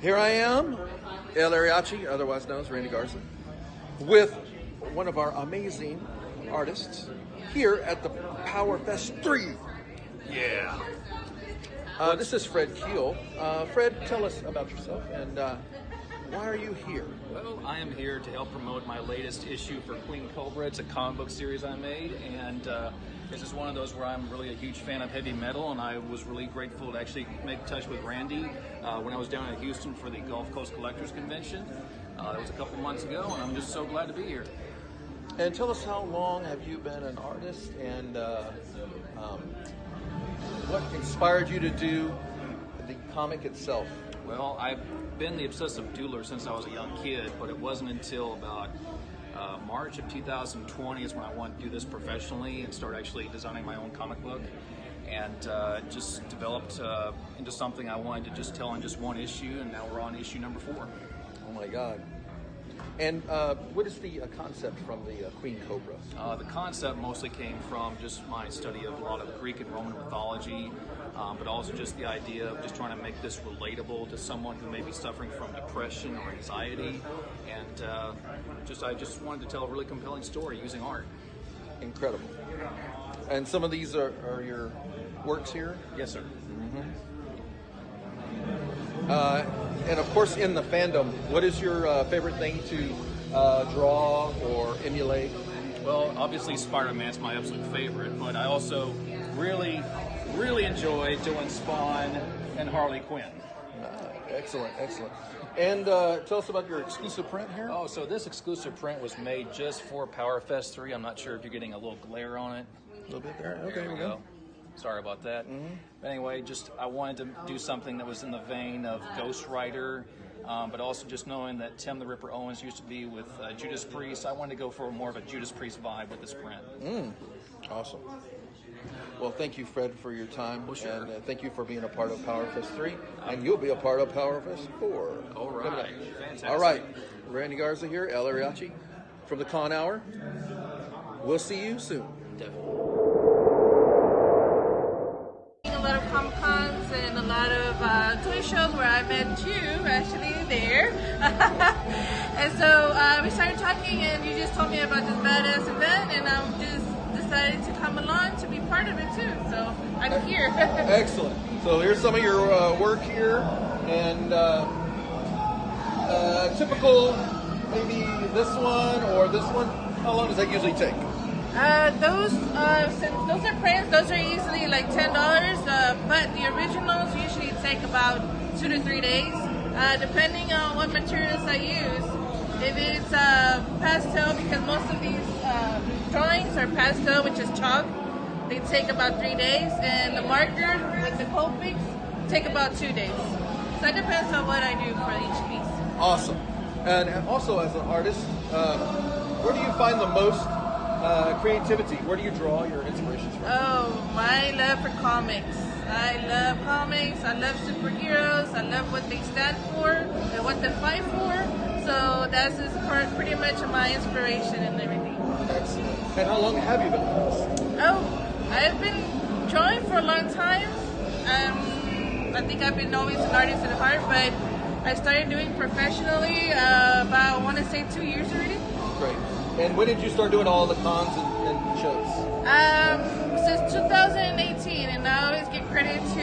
Here I am, Airiachi, otherwise known as Randy Garza, with one of our amazing artists here at the Power Fest 3. Yeah. This is Fred Keel. Fred, tell us about yourself and why are you here? Well, I am here to help promote my latest issue for Queen Cobra. It's a comic book series I made, and this is one of those where I'm really a huge fan of heavy metal, and I was really grateful to actually make touch with Randy when I was down in Houston for the Gulf Coast Collectors Convention. That was a couple months ago, and I'm just so glad to be here. And tell us, how long have you been an artist, and what inspired you to do the comic itself? Well, I've been the obsessive doodler since I was a young kid, but it wasn't until about March of 2020 is when I wanted to do this professionally and start actually designing my own comic book, and just developed into something I wanted to just tell in just one issue, and now we're on issue number 4. Oh my God. And what is the concept from the Queen Cobra? The concept mostly came from just my study of a lot of Greek and Roman mythology, but also just the idea of just trying to make this relatable to someone who may be suffering from depression or anxiety, and I just wanted to tell a really compelling story using art. Incredible. And some of these are your works here? Yes, sir. And of course, in the fandom, what is your favorite thing to draw or emulate? Well, obviously Spider-Man's my absolute favorite, but I also really enjoy doing Spawn and Harley Quinn. Excellent, excellent. And tell us about your exclusive print here. Oh, so this exclusive print was made just for Power Fest 3. I'm not sure if you're getting a little glare on it. A little bit there. Okay, there we go. Sorry about that. But anyway, I wanted to do something that was in the vein of Ghost Rider, but also just knowing that Tim the Ripper Owens used to be with Judas Priest. I wanted to go for more of a Judas Priest vibe with this print. Awesome. Well, thank you, Fred, for your time. Well, sure. And thank you for being a part of Power Fest 3. And you'll be a part of Power Fest 4. All right. Fantastic. All right. Randy Garza here, Airiachi, from the Con Hour. We'll see you soon. Definitely. A lot of Comic Cons and a lot of toy shows where I met you actually there. And so we started talking, and you just told me about this badass event, and I'm just decided to come along to be part of it too. So I'm here. Excellent. So here's some of your work here, and typical, maybe this one or this one. How long does that usually take? Since those are prints, those are easily like $10, but the originals usually take about 2 to 3 days, depending on what materials I use. If it's pastel, because most of these drawings are pastel, which is chalk, they take about 3 days, and the marker with the Copics take about 2 days. So it depends on what I do for each piece. Awesome. And also, as an artist, where do you find the most creativity? Where do you draw your inspirations from? Oh, my love for comics. I love comics. I love superheroes. I love what they stand for and what they fight for. So that's just pretty much my inspiration and everything. Excellent. And how long have you been doing this? Oh, I've been drawing for a long time. I think I've been always an artist at heart, but I started doing professionally about, I want to say, 2 years already. Great. And when did you start doing all the cons and shows? Since 2018, and I always give credit to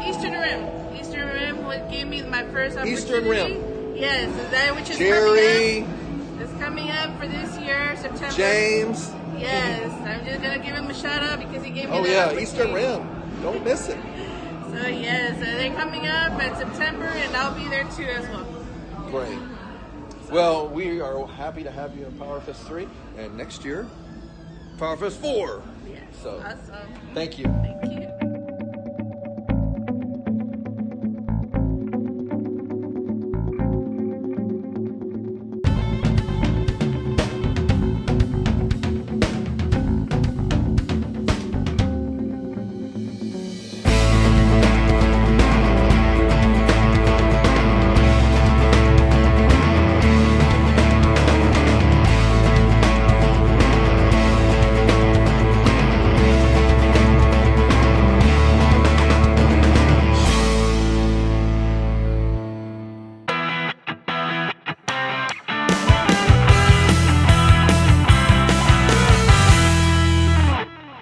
Eastern Rim. Eastern Rim would give me my first opportunity. Eastern Rim. Yes, that which is Jerry. coming up. It's coming up for this year, September. James. Yes, I'm just gonna give him a shout out because he gave me. Oh that yeah, opportunity. Eastern Rim. Don't miss it. So yes, they're coming up in September, and I'll be there too as well. Great. Well, we are happy to have you in Power Fest 3, and next year, Power Fest 4. Yes, So, awesome. thank you.